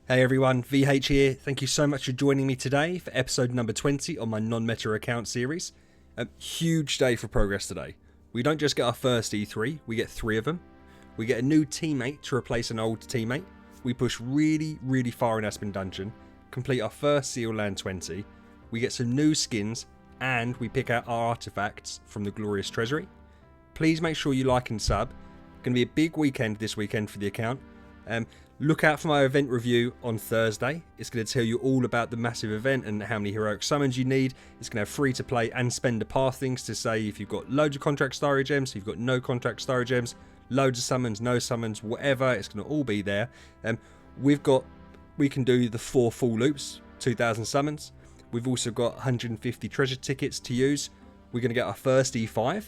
Hey everyone, VH here. Thank you so much for joining me today for episode number 20 on my non-meta account series. A huge day for progress today. We don't just get our first E3, we get 3 of them. We get a new teammate to replace an old teammate. We push really far in Aspen Dungeon, complete our first Seal Land 20. We get some new skins and we pick out our artifacts from the Glorious Treasury. Please make sure you like and sub. Going to be a big weekend this weekend for the account. Look out for my event review on Thursday. It's going to tell you all about the massive event and how many heroic summons you need. It's going to have free to play and spend a path things to say if you've got loads of contract starry gems, if you've got no contract starry gems, loads of summons, no summons, whatever. It's going to all be there. We can do the 4 full loops, 2,000 summons. We've also got 150 treasure tickets to use. We're going to get our first E5,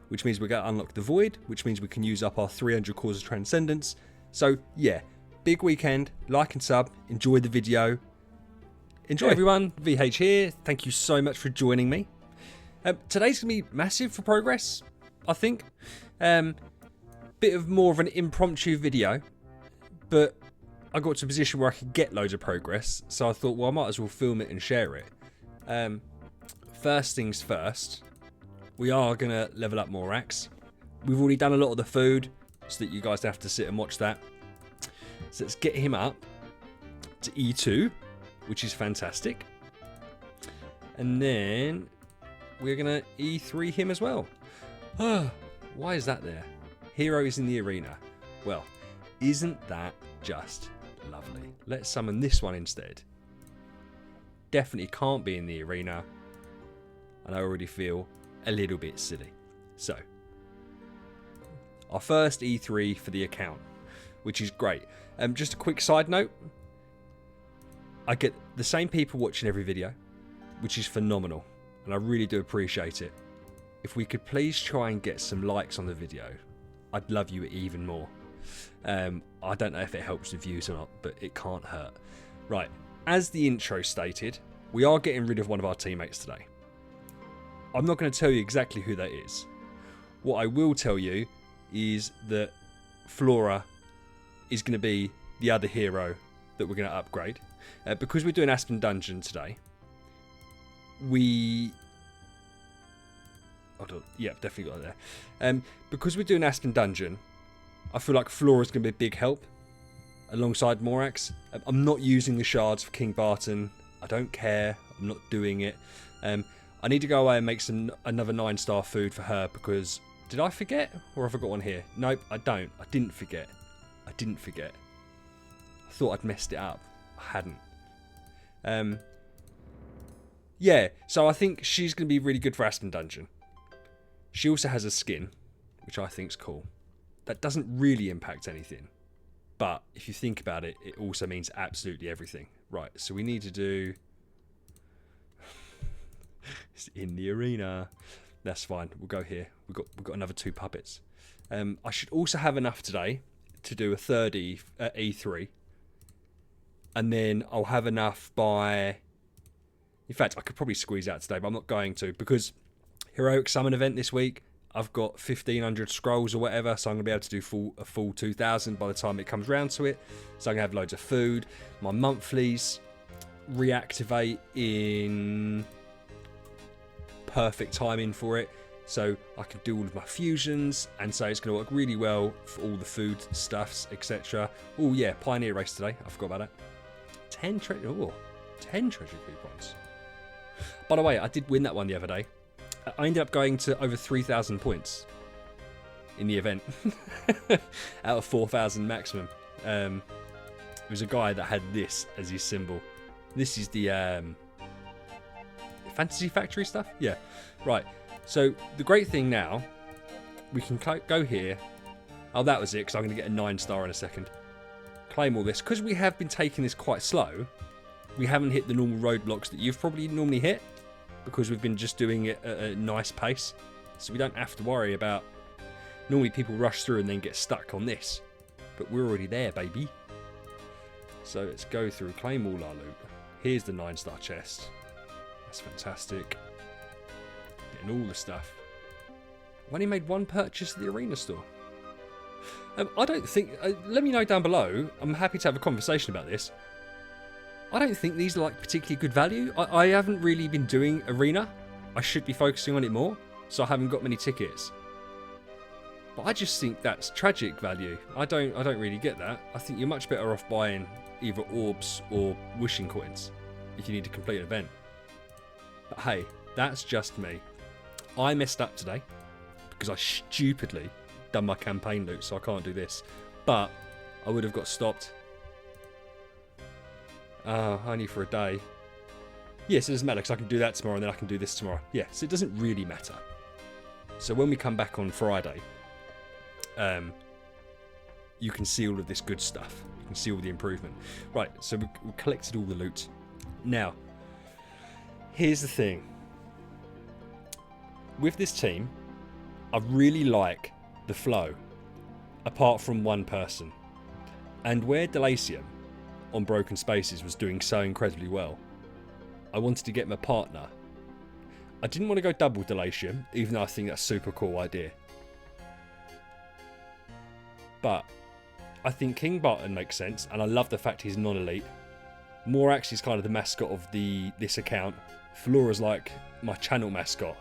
which means we're going to unlock the Void, which means we can use up our 300 Cores of Transcendence. So yeah, big weekend. Like and sub. Enjoy the video. Enjoy. Hey everyone, VH here. Thank you so much for joining me. Today's going to be massive for progress, I think. Bit of more of an impromptu video, but I got to a position where I could get loads of progress, so I thought, well, I might as well film it and share it. First things first, we are going to level up Morax. We've already done a lot of the food, so that you guys don't have to sit and watch that. So let's get him up to E2, which is fantastic. And then we're going to E3 him as well. Why is that there? Hero is in the arena. Well, isn't that just lovely? Let's summon this one instead. Definitely can't be in the arena. And I already feel a little bit silly. So, our first E3 for the account, which is great. Just a quick side note. I get the same people watching every video, which is phenomenal. And I really do appreciate it. If we could please try and get some likes on the video, I'd love you even more. I don't know if it helps the views or not, but it can't hurt. Right, as the intro stated, we are getting rid of one of our teammates today. I'm not going to tell you exactly who that is. What I will tell you is that Flora is going to be the other hero that we're going to upgrade. Because we're doing Aspen Dungeon today, hold on. Yeah, definitely got it there. Because we're doing Aspen Dungeon, I feel like Flora's going to be a big help alongside Morax. I'm not using the shards for King Barton. I don't care. I'm not doing it. I need to go away and make another 9-star food for her because... Did I forget? Or have I got one here? Nope, I don't. I didn't forget. I thought I'd messed it up. I hadn't. Yeah, so I think she's going to be really good for Aspen Dungeon. She also has a skin, which I think's cool. That doesn't really impact anything. But if you think about it, it also means absolutely everything. Right, so we need to do... It's in the arena. That's fine. We'll go here. We've got another 2 puppets. I should also have enough today to do a third E3. And then I'll have enough by... In fact, I could probably squeeze out today, but I'm not going to. Because Heroic Summon event this week, I've got 1,500 scrolls or whatever. So I'm going to be able to do a full 2,000 by the time it comes round to it. So I'm going to have loads of food. My monthlies reactivate in... perfect timing for it, so I can do all of my fusions, and so it's going to work really well for all the food stuffs, etc. Oh yeah, Pioneer race today. I forgot about that. 10 treasure coupons. By the way, I did win that one the other day. I ended up going to over 3,000 points in the event out of 4,000 maximum. It was a guy that had this as his symbol. This is the Fantasy Factory stuff? Yeah. Right. So the great thing now, we can go here. Oh, that was it, because I'm going to get a 9-star in a second. Claim all this. Because we have been taking this quite slow, we haven't hit the normal roadblocks that you've probably normally hit, because we've been just doing it at a nice pace. So we don't have to worry about... Normally people rush through and then get stuck on this. But we're already there, baby. So let's go through, claim all our loot. Here's the 9-star chest. That's fantastic. Getting all the stuff. I've only made 1 purchase at the arena store. I don't think... let me know down below. I'm happy to have a conversation about this. I don't think these are like particularly good value. I haven't really been doing Arena. I should be focusing on it more, so I haven't got many tickets. But I just think that's tragic value. I don't really get that. I think you're much better off buying either orbs or wishing coins if you need to complete an event. But hey, that's just me. I messed up today because I stupidly done my campaign loot, so I can't do this. But I would have got stopped. Only for a day. Yes, it doesn't matter because I can do that tomorrow and then I can do this tomorrow. Yes, it doesn't really matter. So when we come back on Friday, you can see all of this good stuff. You can see all the improvement. Right, so we collected all the loot. Now, here's the thing. With this team, I really like the flow, apart from one person. And where Delasium on Broken Spaces was doing so incredibly well, I wanted to get him a partner. I didn't want to go double Delasium, even though I think that's a super cool idea. But I think King Barton makes sense, and I love the fact he's non-elite. Morax is kind of the mascot of this account. Flora's like my channel mascot.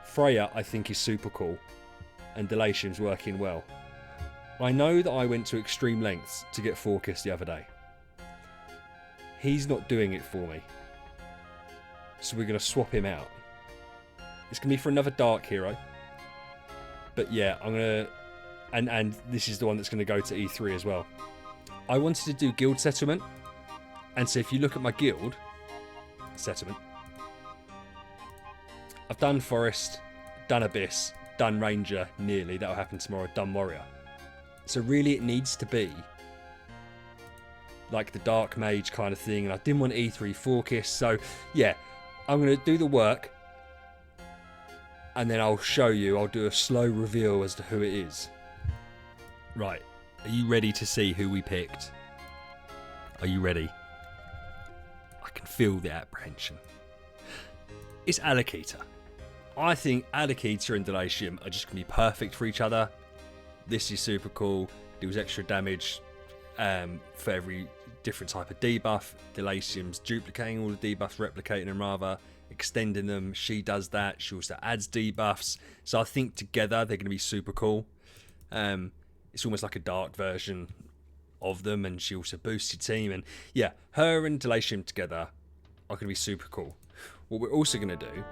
Freya, I think, is super cool, and Delasium's working well. I know that I went to extreme lengths to get Forkis the other day. He's not doing it for me, so we're going to swap him out. It's going to be for another dark hero. But yeah, I'm going to... And this is the one that's going to go to E3 as well. I wanted to do guild settlement. And so if you look at my guild settlement, I've done Forest, done Abyss, done Ranger nearly. That'll happen tomorrow. Done Warrior. So really it needs to be like the Dark Mage kind of thing. And I didn't want E3 Forkis. So yeah, I'm going to do the work. And then I'll show you. I'll do a slow reveal as to who it is. Right, are you ready to see who we picked? Are you ready? I can feel the apprehension. It's Alakita. I think Alakita and Delasium are just going to be perfect for each other. This is super cool. Deals extra damage for every different type of debuff. Delasium's duplicating all the debuffs, replicating them rather, extending them. She does that. She also adds debuffs. So I think together they're going to be super cool. It's almost like a dark version of them, and she also boosts your team. And yeah, her and Delasium together are going to be super cool. What we're also going to do,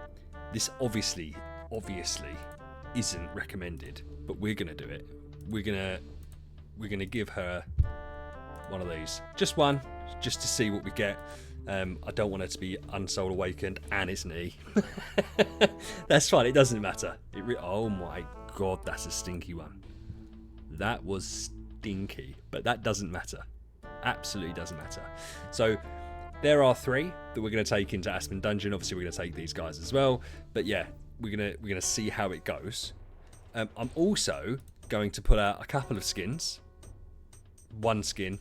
this obviously isn't recommended, but we're going to do it. We're going to give her one of these, just one, just to see what we get. I don't want her to be Unsoul Awakened, and it's an E. That's fine. It doesn't matter. Oh my god, that's a stinky one. That was stinky, but that doesn't matter. Absolutely doesn't matter. So there are 3 that we're going to take into Aspen Dungeon. Obviously, we're going to take these guys as well. But yeah, we're gonna see how it goes. I'm also going to pull out a couple of skins. One skin.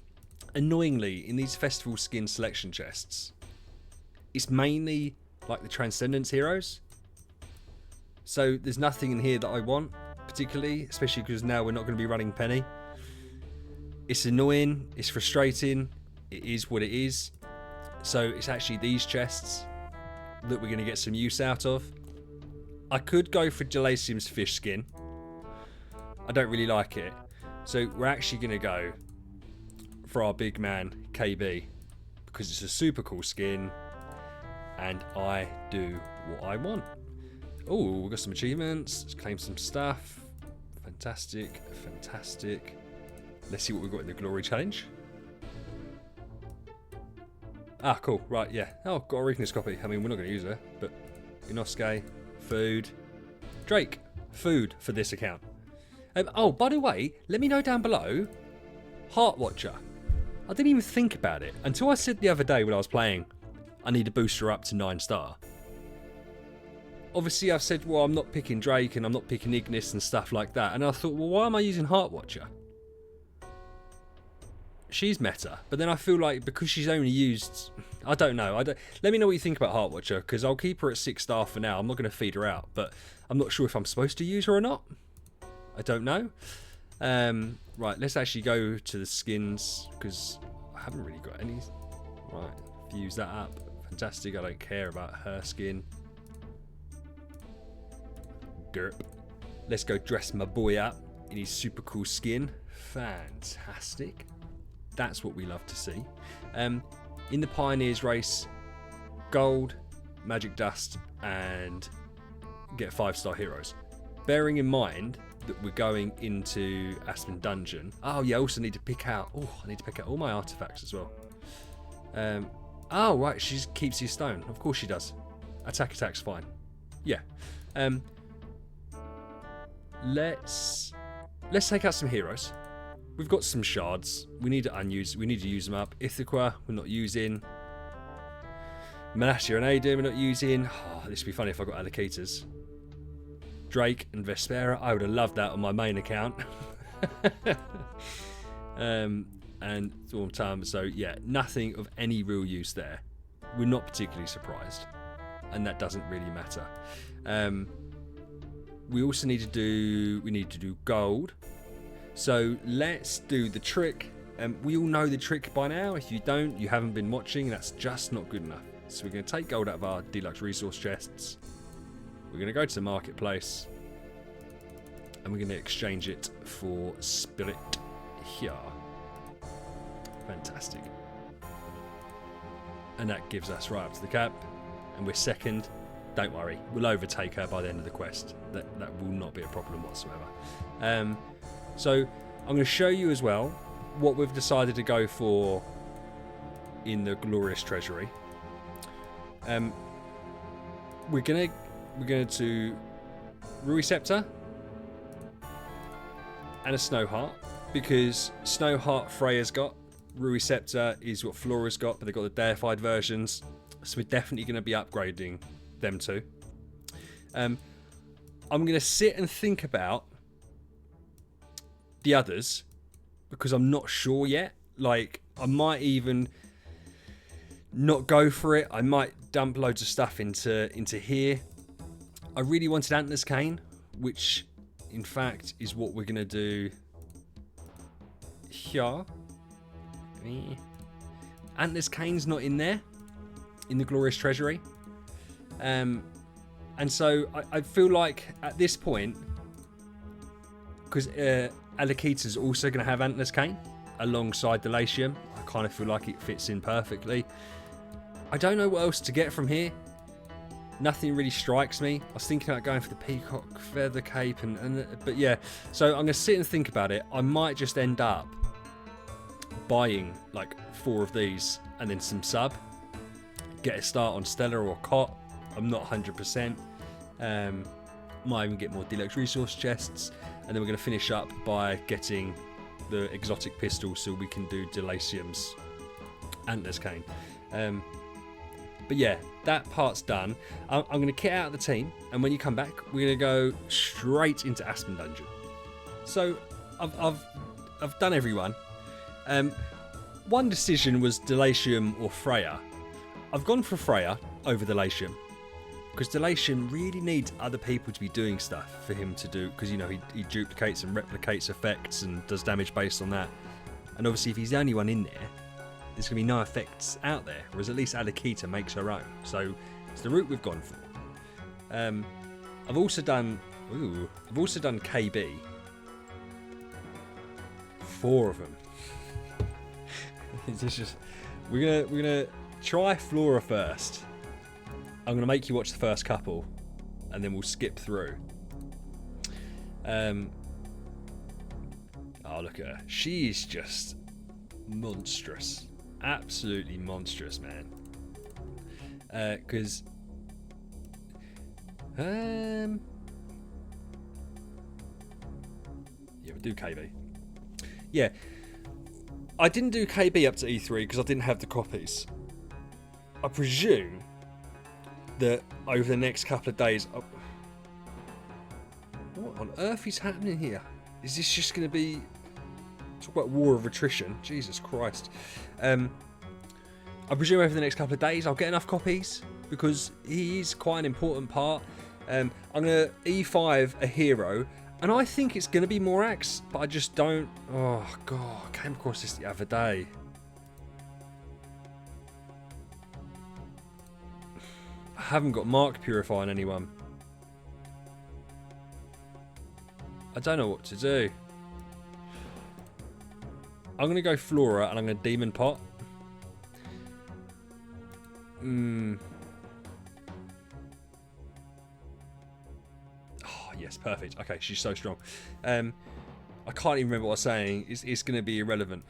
Annoyingly, in these festival skin selection chests, it's mainly like the Transcendence heroes. So there's nothing in here that I want particularly, especially because now we're not going to be running Penny. It's annoying, it's frustrating, it is what it is. So it's actually these chests that we're going to get some use out of. I could go for Delasium's fish skin. I don't really like it. So we're actually going to go for our big man KB, because it's a super cool skin and I do what I want. Oh, we've got some achievements. Let's claim some stuff. Fantastic, fantastic. Let's see what we've got in the Glory Challenge. Ah, cool. Right, yeah. Oh, got a Reekness copy. I mean, we're not going to use her, but Inosuke, food. Drake, food for this account. Oh, by the way, let me know down below. Heart Watcher. I didn't even think about it until I said the other day when I was playing, I need to boost her up to 9-star. Obviously, I've said, well, I'm not picking Drake and I'm not picking Ignis and stuff like that. And I thought, well, why am I using Heart Watcher? She's meta, but then I feel like because she's only used, I don't know. Let me know what you think about Heart Watcher, because I'll keep her at 6-star for now. I'm not going to feed her out, but I'm not sure if I'm supposed to use her or not. I don't know. Right, let's actually go to the skins, because I haven't really got any. Right, fuse that up. Fantastic. I don't care about her skin. Gerp. Let's go dress my boy up in his super cool skin. Fantastic. That's what we love to see. In the Pioneers race, gold, magic dust, and get 5-star heroes. Bearing in mind that we're going into Aspen Dungeon. Oh yeah, I also need to pick out. Oh, I need to pick out all my artifacts as well. Oh right, she just keeps his stone. Of course she does. Attack's fine. Yeah. Let's take out some heroes. We've got some shards. We need to unuse. We need to use them up. Ithaca, we're not using. Menassia and Aiden, we're not using. Oh, this would be funny if I got allocators. Drake and Vespera, I would have loved that on my main account. And Storm Time. So yeah, nothing of any real use there. We're not particularly surprised, and that doesn't really matter. We also need to do gold. So let's do the trick. We all know the trick by now. If you don't, you haven't been watching. That's just not good enough. So we're going to take gold out of our deluxe resource chests. We're going to go to the marketplace, and we're going to exchange it for spirit here. Fantastic. And that gives us right up to the cap, and we're second. Don't worry, we'll overtake her by the end of the quest. That will not be a problem whatsoever. So I'm going to show you as well what we've decided to go for in the glorious treasury. We're going to Rui Scepter and a Snowheart, because Snowheart Freya's got, Rui Scepter is what Flora's got, but they've got the deified versions, so we're definitely going to be upgrading them too. I'm going to sit and think about the others, because I'm not sure yet. Like, I might even not go for it. I might dump loads of stuff into here. I really wanted Antlers Cane, which in fact is what we're going to do here. Antlers Cane's not in there, in the glorious treasury. And so I feel like at this point, because Alakita's also going to have Antlers Cane alongside the Latium, I kind of feel like it fits in perfectly. I don't know what else to get from here. Nothing really strikes me. I was thinking about going for the Peacock Feather Cape, but yeah. So I'm going to sit and think about it. I might just end up buying like 4 of these and then some sub. Get a start on Stella or Cot. I'm not 100%. Might even get more deluxe resource chests, and then we're going to finish up by getting the exotic pistol so we can do Delasium's Antlers Cane. But yeah, that part's done. I'm going to kit out the team, and when you come back, we're going to go straight into Aspen Dungeon. So I've done everyone. One decision was Delasium or Freya. I've gone for Freya over Delasium, because Delasium really needs other people to be doing stuff for him to do, because, you know, he duplicates and replicates effects and does damage based on that. And obviously if he's the only one in there, there's going to be no effects out there, whereas at least Alakita makes her own. So it's the route we've gone for. I've also done KB. 4 of them. It's just, we're gonna try Flora first. I'm gonna make you watch the first couple, and then we'll skip through. Oh, look at her. She is just monstrous. Absolutely monstrous, man. Because yeah, we'll do KB. Yeah, I didn't do KB up to E3 because I didn't have the copies. I presume that over the next couple of days, what on earth is happening here? Is this just going to be, talk about war of attrition? Jesus Christ. I presume over the next couple of days I'll get enough copies, because he is quite an important part. I'm going to E5 a hero, and I think it's going to be Morax, but I just don't. Oh god, I came across this the other day. haven't got Mark Purify on anyone. I don't know what to do. I'm going to go Flora and I'm going to Demon Pot. Oh, yes, perfect. Okay, she's so strong. I can't even remember what I was saying. It's going to be irrelevant.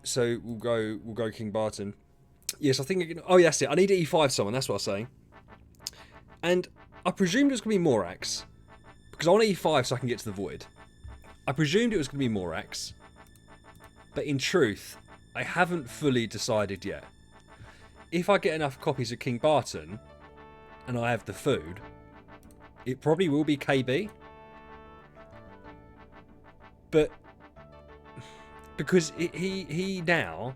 So we'll go King Barton. Yes, I think... Oh, yes, that's it. I need to E5 someone. That's what I was saying. And I presumed it was going to be Morax. Because I want to E5 so I can get to the Void. I presumed it was going to be Morax. But in truth, I haven't fully decided yet. If I get enough copies of King Barton, and I have the food, it probably will be KB. But because he now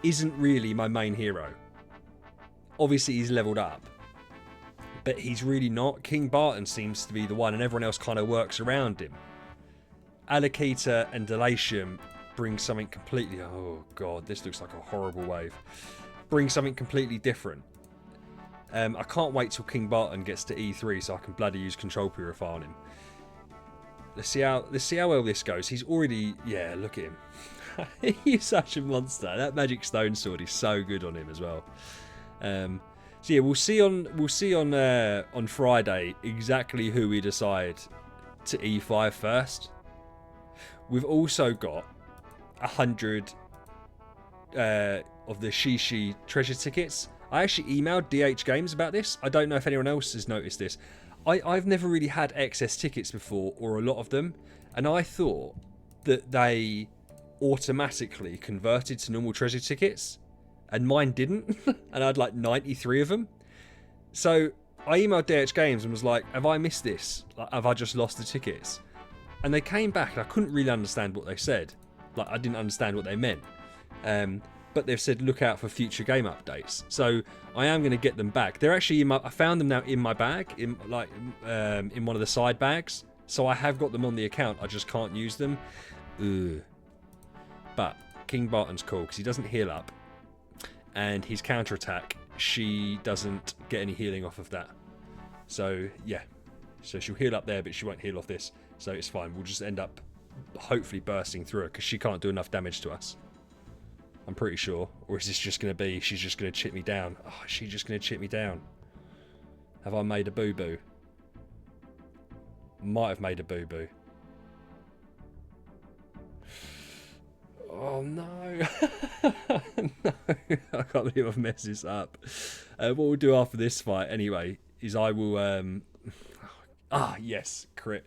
isn't really my main hero. Obviously he's leveled up, but he's really not. King Barton seems to be the one, and everyone else kind of works around him. Allocator and Delatium bring something completely... Oh god, this looks like a horrible wave. Bring something completely different. I can't wait till King Barton gets to E3 so I can bloody use Control Purify on him. Let's see how well this goes. He's already... Yeah, look at him. He's such a monster. That Magic Stone Sword is so good on him as well. So yeah, we'll see on Friday exactly who we decide to E5 first. We've also got 100 of the Shishi treasure tickets. I actually emailed DH Games about this. I don't know if anyone else has noticed this. I've never really had excess tickets before, or a lot of them, and I thought that they automatically converted to normal treasure tickets, and mine didn't. And I had like 93 of them. So I emailed DH Games and was like, have I missed this? Like, have I just lost the tickets? And they came back and I couldn't really understand what they said. Like, I didn't understand what they meant. But they've said look out for future game updates. So I am going to get them back. They're actually I found them now in my bag, in one of the side bags. So I have got them on the account. I just can't use them. Ugh. But King Barton's cool because he doesn't heal up, and his counter attack, she doesn't get any healing off of that. So yeah, so she'll heal up there, but she won't heal off this. So it's fine. We'll just end up hopefully bursting through her because she can't do enough damage to us. I'm pretty sure. Or is this just going to be, she's just going to chip me down? Oh, is she just going to chip me down? Have I made a boo-boo? Might have made a boo-boo. Oh no. No, I can't believe I've messed this up. What we'll do after this fight anyway is I will yes, crit.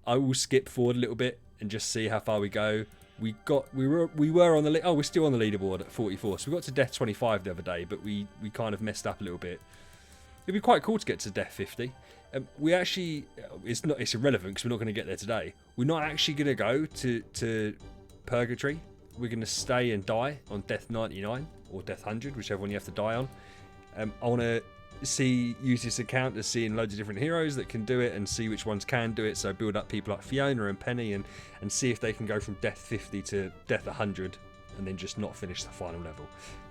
I will skip forward a little bit and just see how far we go. We were on the we're still on the leaderboard at 44. So we got to death 25 the other day, but we kind of messed up a little bit. It'd be quite cool to get to death 50. We actually it's irrelevant because we're not going to get there today. We're not actually going to go to Purgatory. We're going to stay and die on death 99 or death 100, whichever one you have to die on. I want to use this account to see in loads of different heroes that can do it and see which ones can do it. So build up people like Fiona and Penny and see if they can go from death 50 to death 100 and then just not finish the final level.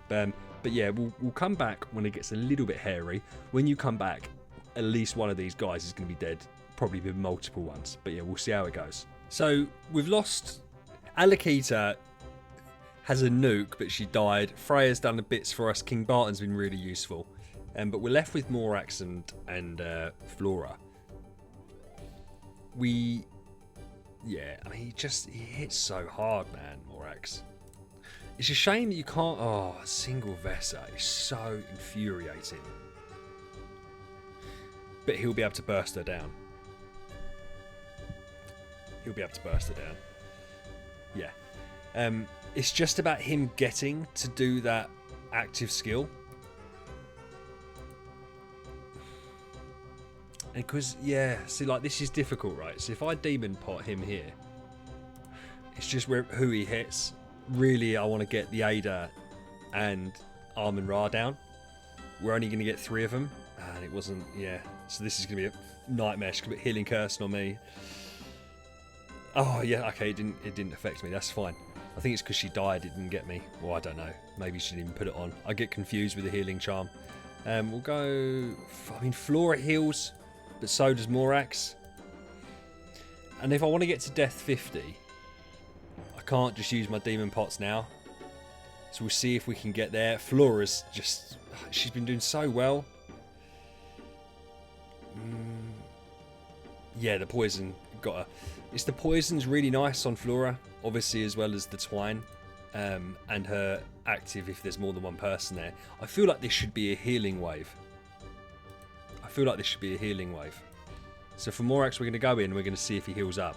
But yeah, we'll come back when it gets a little bit hairy. When you come back, at least one of these guys is going to be dead. Probably be multiple ones. But yeah, we'll see how it goes. So we've lost... Allocator has a nuke, but she died. Freya's done the bits for us. King Barton's been really useful. But we're left with Morax and Flora. Yeah, I mean, he hits so hard, man, Morax. It's a shame that you can't... Oh, a single Vesa is so infuriating. But he'll be able to burst her down. Yeah. It's just about him getting to do that active skill. And because, yeah, see, like, this is difficult, right? So if I demon pot him here, it's just who he hits. Really, I want to get the Ada and Armin Ra down. We're only going to get 3 of them. And it wasn't, yeah. So this is going to be a nightmare. She's going to put healing curse on me. Oh, yeah, okay, it didn't affect me. That's fine. I think it's because she died, it didn't get me. Well, I don't know. Maybe she didn't even put it on. I get confused with the healing charm. We'll go... I mean, Flora heals, but so does Morax. And if I want to get to death 50, I can't just use my demon pots now. So we'll see if we can get there. Flora's just... she's been doing so well. Yeah, the poison got her. It's the poison's really nice on Flora, obviously, as well as the twine. And her active if there's more than one person there. I feel like this should be a healing wave. So for Morax, we're going to go in and we're going to see if he heals up.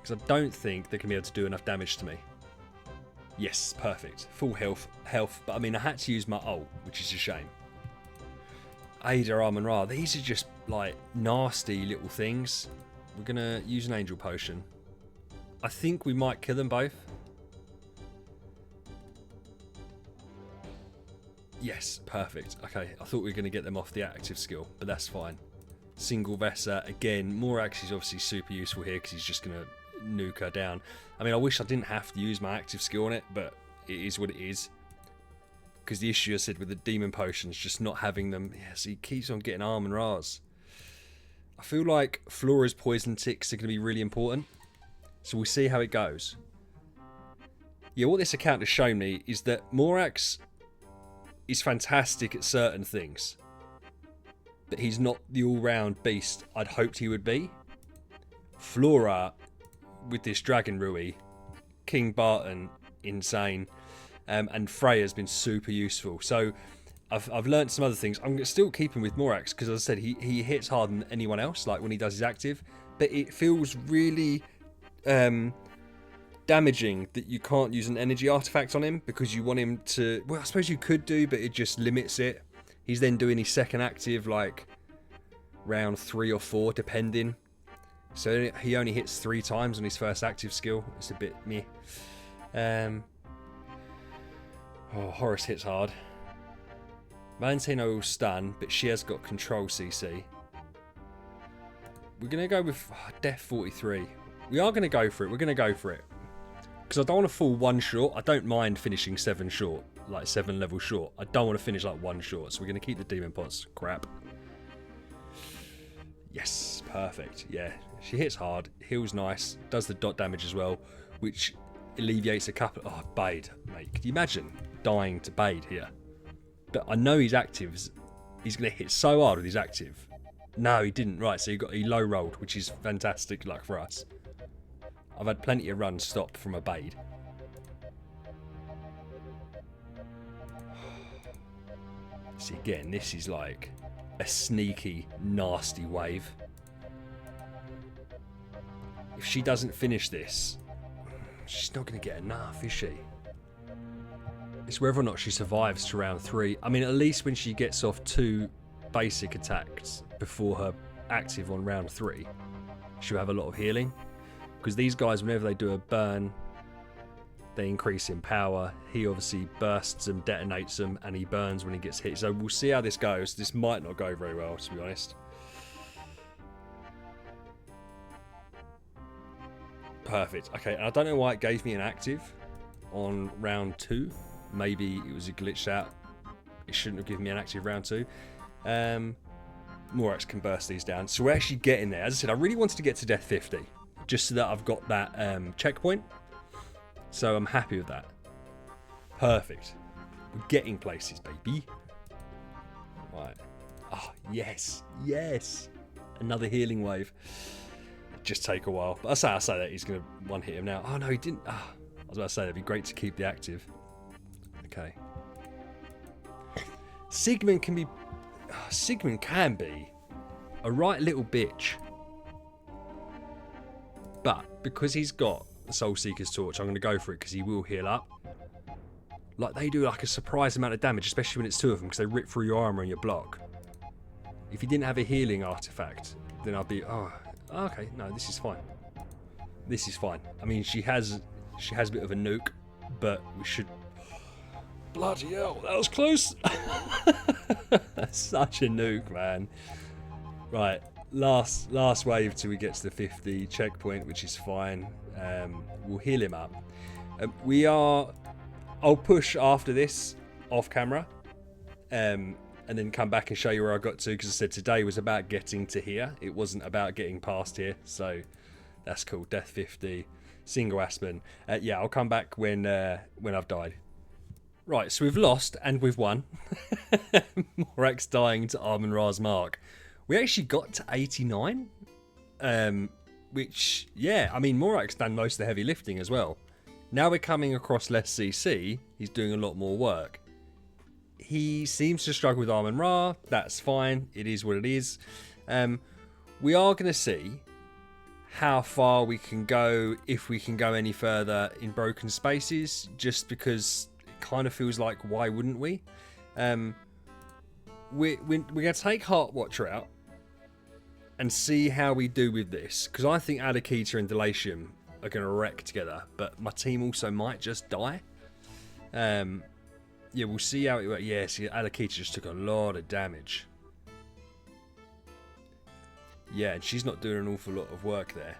Because I don't think they're going to be able to do enough damage to me. Yes, perfect. Full health. But I mean, I had to use my ult, which is a shame. Ada, Arm, Ra. These are just like nasty little things. We're going to use an angel potion. I think we might kill them both. Yes, perfect. Okay, I thought we were going to get them off the active skill, but that's fine. Single Vesa, again, Morax is obviously super useful here because he's just going to nuke her down. I mean, I wish I didn't have to use my active skill on it, but it is what it is. Because the issue, I said, with the demon potions, just not having them, yes, he keeps on getting Arm and Ras. I feel like Flora's poison ticks are going to be really important, so we'll see how it goes. Yeah, what this account has shown me is that Morax is fantastic at certain things, but he's not the all-round beast I'd hoped he would be. Flora, with this Dragon Rui, King Barton, insane, and Freya's been super useful. So I've learnt some other things. I'm still keeping with Morax because, as I said, he hits harder than anyone else, like when he does his active, but it feels really damaging that you can't use an energy artifact on him because you want him to... Well, I suppose you could do, but it just limits it. He's then doing his second active like round 3 or 4 depending. So he only hits 3 times on his first active skill. It's a bit meh. Horus hits hard. Valentino will stun, but she has got control CC. We're going to go with Death 43. We are going to go for it. We're going to go for it. Because I don't want to fall 1 short. I don't mind finishing 7 short. Like 7 levels short. I don't want to finish like 1 short. So we're going to keep the demon pots. Crap. Yes. Perfect. Yeah. She hits hard. Heals nice. Does the dot damage as well. Which alleviates a couple... Oh, Bade. Mate, can you imagine dying to Bade here? But I know his actives. He's going to hit so hard with his active. No, he didn't. Right, so he low rolled, which is fantastic luck for us. I've had plenty of runs stop from a Bade. See, again, this is like a sneaky, nasty wave. If she doesn't finish this, she's not going to get enough, is she? It's whether or not she survives to round 3. I mean, at least when she gets off 2 basic attacks before her active on round 3, she'll have a lot of healing. Because these guys, whenever they do a burn, they increase in power. He obviously bursts them, detonates them, and he burns when he gets hit. So we'll see how this goes. This might not go very well, to be honest. Perfect. Okay, and I don't know why it gave me an active on round 2. Maybe it was a glitched out. It shouldn't have given me an active round 2. Morax can burst these down. So we're actually getting there. As I said, I really wanted to get to death 50. Just so that I've got that checkpoint. So I'm happy with that. Perfect. We're getting places, baby. Right. Oh, yes. Yes. Another healing wave. Just take a while. But I say that he's going to one hit him now. Oh, no, he didn't. I was about to say, it'd be great to keep the active. Okay. Sigmund can be... Sigmund can be a right little bitch. But because he's got the Soul Seeker's Torch, I'm going to go for it because he will heal up. Like, they do like a surprise amount of damage, especially when it's 2 of them, because they rip through your armor and your block. If he didn't have a healing artifact, then I'd be, oh, okay, no, this is fine. This is fine. I mean, she has a bit of a nuke, but we should... Bloody hell, that was close. Such a nuke, man. Right. Last wave till we get to the 50 checkpoint, which is fine. We'll heal him up. I'll push after this off camera, and then come back and show you where I got to, because I said today was about getting to here. It wasn't about getting past here, so that's cool. Death 50, single Aspen. Yeah, I'll come back when I've died. Right, so we've lost and we've won. Morax dying to Armin Ra's mark. We actually got to 89, which, yeah, I mean, Morax done most of the heavy lifting as well. Now we're coming across less CC, he's doing a lot more work. He seems to struggle with Armin Ra, that's fine, it is what it is. We are going to see how far we can go, if we can go any further in broken spaces, just because it kind of feels like, why wouldn't we? We're going to take Heartwatcher out and see how we do with this, because I think Adakita and Delatium are going to wreck together, but my team also might just die. Yeah, we'll see how it works. Yeah, see, Adakita just took a lot of damage. Yeah, and she's not doing an awful lot of work there.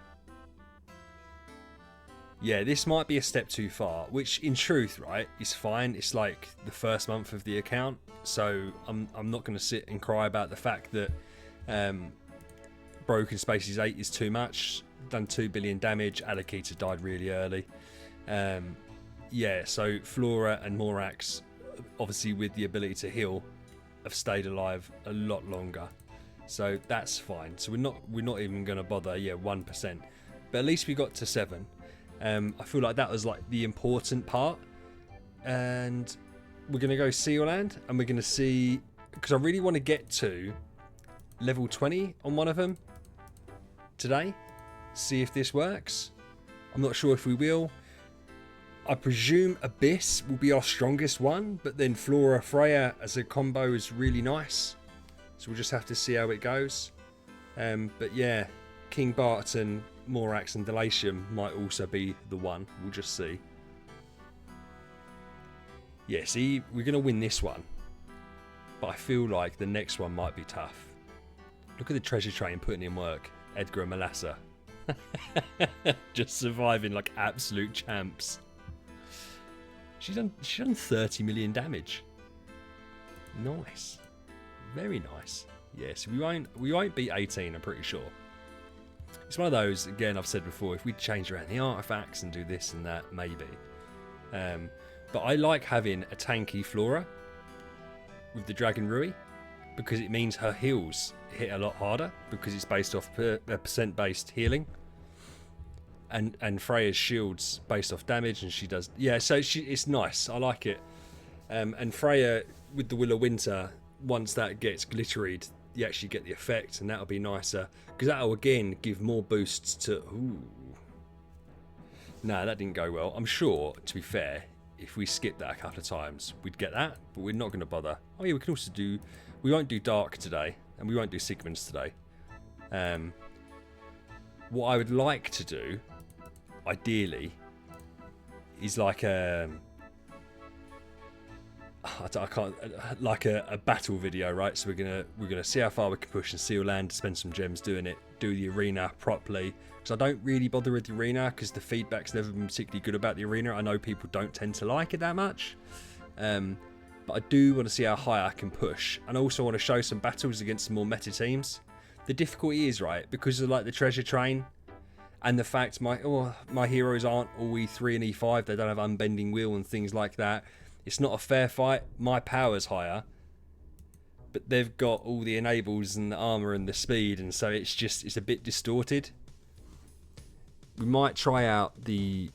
Yeah, this might be a step too far, which in truth, right, is fine. It's like the first month of the account, so I'm not going to sit and cry about the fact that Broken Spaces 8 is too much. Done 2 billion damage. Adakita died really early. Yeah, so Flora and Morax, obviously with the ability to heal, have stayed alive a lot longer. So that's fine. So we're not even going to bother. Yeah, 1%. But at least we got to 7. I feel like that was like the important part. And we're going to go Sealand, and we're going to see, because I really want to get to level 20 on one of them today. See if this works. I'm not sure if we will. I presume Abyss will be our strongest one, but then Flora Freya as a combo is really nice. So we'll just have to see how it goes. But yeah, King Barton, Morax and Delatium might also be the one. We'll just see. Yeah, see, we're going to win this one. But I feel like the next one might be tough. Look at the treasure train putting in work. Edgar and Melassa. Just surviving like absolute champs. She's done 30 million damage. Nice. Very nice. Yes, we won't beat 18, I'm pretty sure. It's one of those, again, I've said before, if we change around the artifacts and do this and that, maybe. But I like having a tanky Flora with the Dragon Rui, because it means her heals hit a lot harder, because it's based off percent based healing. And Freya's shields based off damage, and she does, yeah, so it's nice. I like it. And Freya with the Will of Winter, once that gets glitteried, you actually get the effect, and that'll be nicer, because that'll again give more boosts to. Ooh, no, that didn't go well. I'm sure, to be fair, if we skip that a couple of times, we'd get that, but we're not going to bother. Oh yeah, we can also do. We won't do Dark today, and we won't do Sigmund's today. What I would like to do, ideally, is like I can't, like a battle video, right? So we're gonna see how far we can push and seal land, spend some gems doing it, do the arena properly. Because I don't really bother with the arena, because the feedback's never been particularly good about the arena. I know people don't tend to like it that much, but I do want to see how high I can push, and I also want to show some battles against some more meta teams. The difficulty is, right, because of like the treasure train, and the fact my heroes aren't all E3 and E5, they don't have unbending will and things like that. It's not a fair fight. My power's higher, but they've got all the enables and the armor and the speed, and so it's a bit distorted. We might try out the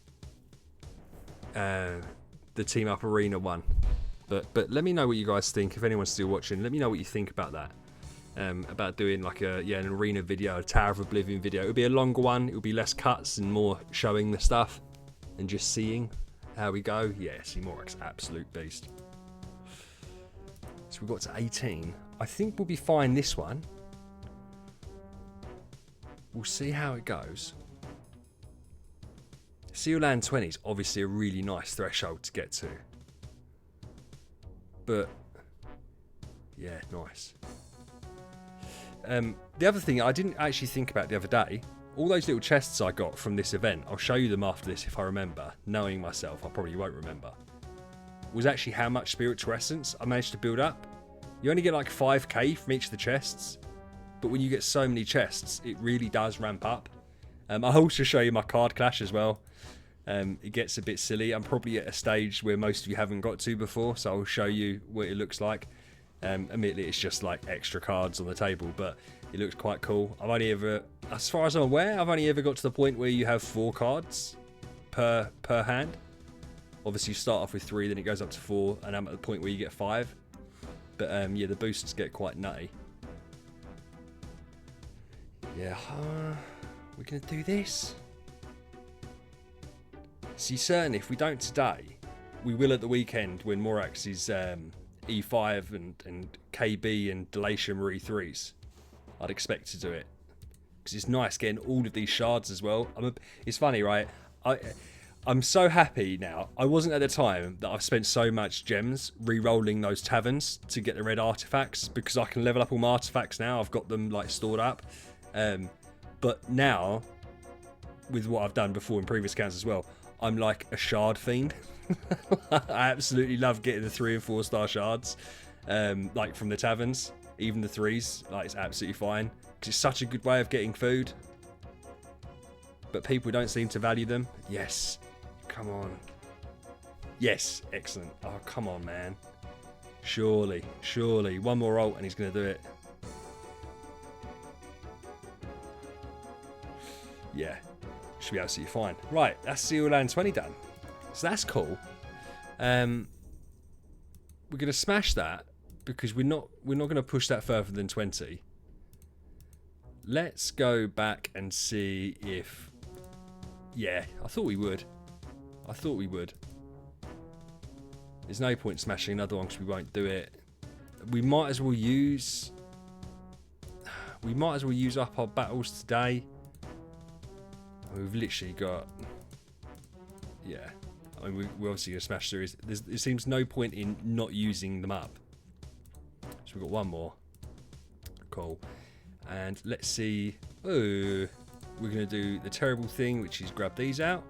team up arena one, but let me know what you guys think. If anyone's still watching, let me know what you think about that. About doing like an arena video, a Tower of Oblivion video. It would be a longer one. It would be less cuts and more showing the stuff and just seeing how we go. Yeah, see, Morax, absolute beast. So we got to 18. I think we'll be fine this one. We'll see how it goes. Seal Land 20 is obviously a really nice threshold to get to. But yeah, nice. The other thing I didn't actually think about the other day, all those little chests I got from this event, I'll show you them after this if I remember. Knowing myself, I probably won't remember. Was actually how much spiritual essence I managed to build up. You only get like 5k from each of the chests, but when you get so many chests, it really does ramp up. I'll also show you my card clash as well. It gets a bit silly. I'm probably at a stage where most of you haven't got to before, so I'll show you what it looks like. Admittedly, it's just like extra cards on the table, but it looks quite cool. I've only ever, as far as I'm aware, I've only ever got to the point where you have 4 cards per hand. Obviously, you start off with 3, then it goes up to 4, and I'm at the point where you get 5. But yeah, the boosts get quite nutty. Yeah, we're gonna do this. See, certainly if we don't today, we will at the weekend when Morax is E5 and KB and Delatium are E3's. I'd expect to do it because it's nice getting all of these shards as well. It's funny, right? I'm so happy now. I wasn't at the time that I've spent so much gems re-rolling those taverns to get the red artifacts, because I can level up all my artifacts now. I've got them like stored up. But now, with what I've done before in previous accounts as well, I'm like a shard fiend. I absolutely love getting the 3 and 4 star shards, like from the taverns, even the 3s. Like, it's absolutely fine because it's such a good way of getting food. But people don't seem to value them. Yes, come on. Yes, excellent. Oh, come on, man. Surely, surely. One more ult and he's going to do it. Yeah, should be absolutely fine. Right, that's Seal Land 20 done. So that's cool. We're going to smash that because we're not going to push that further than 20. Let's go back and see if... Yeah, I thought we would. I thought we would. There's no point smashing another one because we won't do it. We might as well use... We might as well use up our battles today. We've literally got... Yeah. I mean, we're obviously going to smash through. There seems no point in not using them up. So we've got one more. Cool. And let's see... Oh, we're going to do the terrible thing, which is grab these out.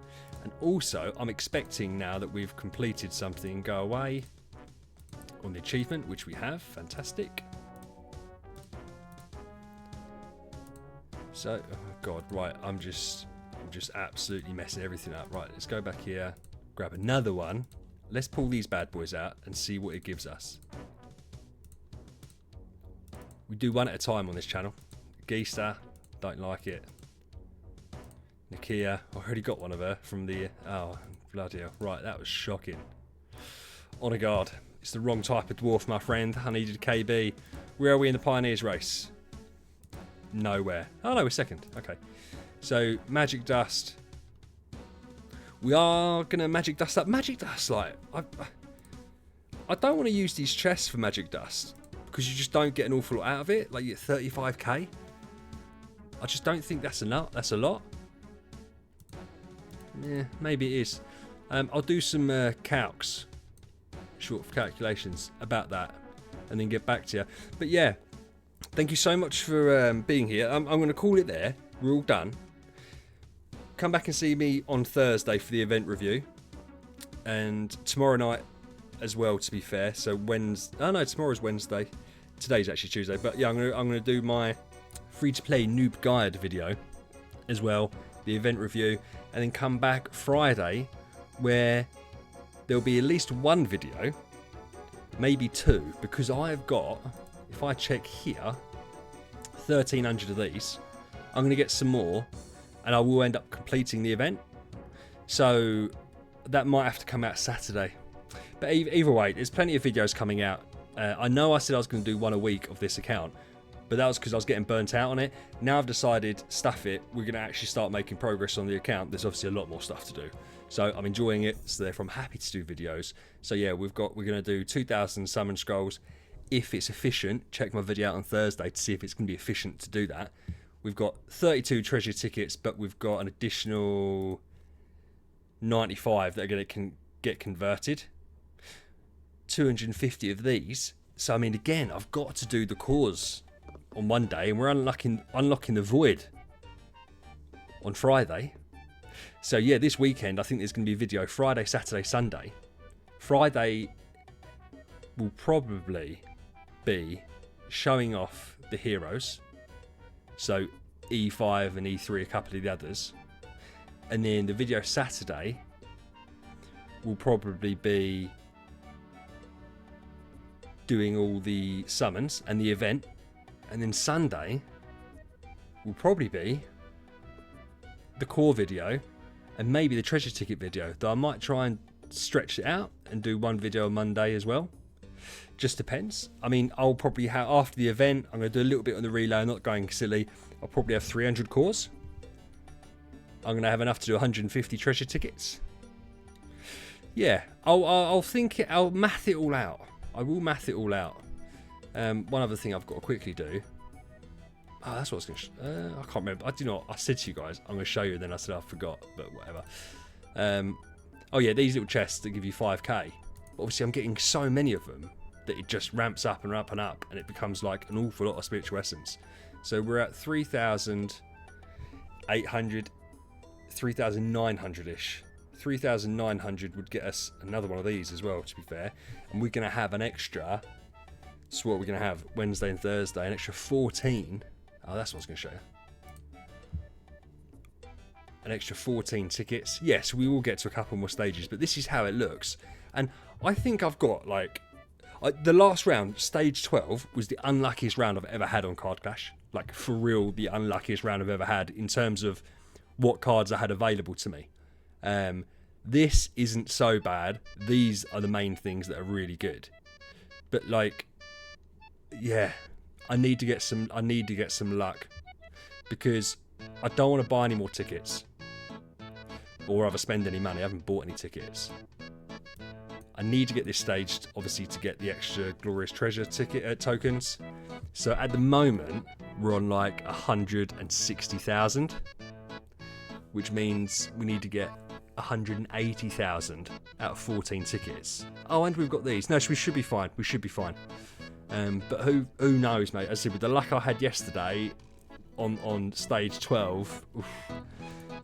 And also, I'm expecting now that we've completed something, go away on the achievement, which we have. Fantastic. So, oh God, right, I'm just absolutely messing everything up. Right, let's go back here, grab another one. Let's pull these bad boys out and see what it gives us. We do one at a time on this channel. Geista, don't like it. Nakia, I already got one of her from the... Oh, bloody hell. Right, that was shocking. Honor guard. It's the wrong type of dwarf, my friend. I needed a KB. Where are we in the Pioneers race? Nowhere. Oh, no, we're second. Okay. So, Magic Dust. We are going to Magic Dust up. Magic Dust, like... I don't want to use these chests for Magic Dust, because you just don't get an awful lot out of it. Like, you get 35k. I just don't think that's enough. That's a lot. Yeah, maybe it is. I'll do some calcs, short calculations about that, and then get back to you. But yeah, thank you so much for being here. I'm going to call it there. We're all done. Come back and see me on Thursday for the event review, and tomorrow night as well, to be fair. So Wednesday. Oh no, tomorrow's Wednesday. Today's actually Tuesday. But yeah, I'm gonna do my free-to-play noob guide video as well, the event review, and then come back Friday where there'll be at least one video, maybe 2, because I've got, if I check here, 1,300 of these. I'm going to get some more and I will end up completing the event, so that might have to come out Saturday. But either way, there's plenty of videos coming out. I know I said I was going to do one a week of this account, but that was because I was getting burnt out on it. Now I've decided, stuff it, we're going to actually start making progress on the account. There's obviously a lot more stuff to do. So I'm enjoying it, so therefore I'm happy to do videos. So yeah, we're going to do 2,000 summon scrolls. If it's efficient, check my video out on Thursday to see if it's going to be efficient to do that. We've got 32 treasure tickets, but we've got an additional 95 that are going to get converted. 250 of these. So I mean, again, I've got to do the cause on one day, and we're unlocking the void on Friday. So yeah, this weekend I think there's going to be a video Friday, Saturday, Sunday. Friday will probably be showing off the heroes. So E5 and E3, a couple of the others. And then the video Saturday will probably be doing all the summons and the event. And then Sunday will probably be the core video and maybe the treasure ticket video, though I might try and stretch it out and do one video on Monday as well. Just depends. I mean, I'll probably have, after the event, I'm going to do a little bit on the relay. I'm not going silly. I'll probably have 300 cores. I'm going to have enough to do 150 treasure tickets. Yeah, I'll think it, I'll math it all out. I will math it all out. One other thing I've got to quickly do. Oh, that's what I was going to... I can't remember. I do not. I said to you guys, I'm going to show you, and then I said I forgot, but whatever. Oh yeah, these little chests that give you 5k. Obviously, I'm getting so many of them that it just ramps up and up and up, and it becomes like an awful lot of spiritual essence. So we're at 3,800, 3,900-ish. 3,900 would get us another one of these as well, to be fair. And we're going to have an extra... So what we're going to have Wednesday and Thursday, an extra 14... Oh, that's what I was going to show you. An extra 14 tickets. Yes, we will get to a couple more stages, but this is how it looks. And I think I've got, like... the last round, stage 12, was the unluckiest round I've ever had on Card Clash. Like, for real, the unluckiest round I've ever had in terms of what cards I had available to me. This isn't so bad. These are the main things that are really good. But, like... Yeah... I need to get some luck, because I don't want to buy any more tickets or rather spend any money. I haven't bought any tickets. I need to get this staged, obviously, to get the extra glorious treasure ticket tokens. So at the moment we're on like 160,000, which means we need to get 180,000 out of 14 tickets. Oh, and we've got these. No, so we should be fine. We should be fine. But who knows, mate? As I said, with the luck I had yesterday on stage 12, oof,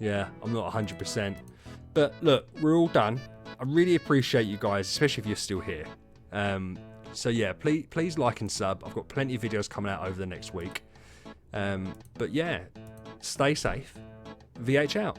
yeah, I'm not 100%. But look, we're all done. I really appreciate you guys, especially if you're still here. So yeah, please like and sub. I've got plenty of videos coming out over the next week. But yeah, stay safe. VH out.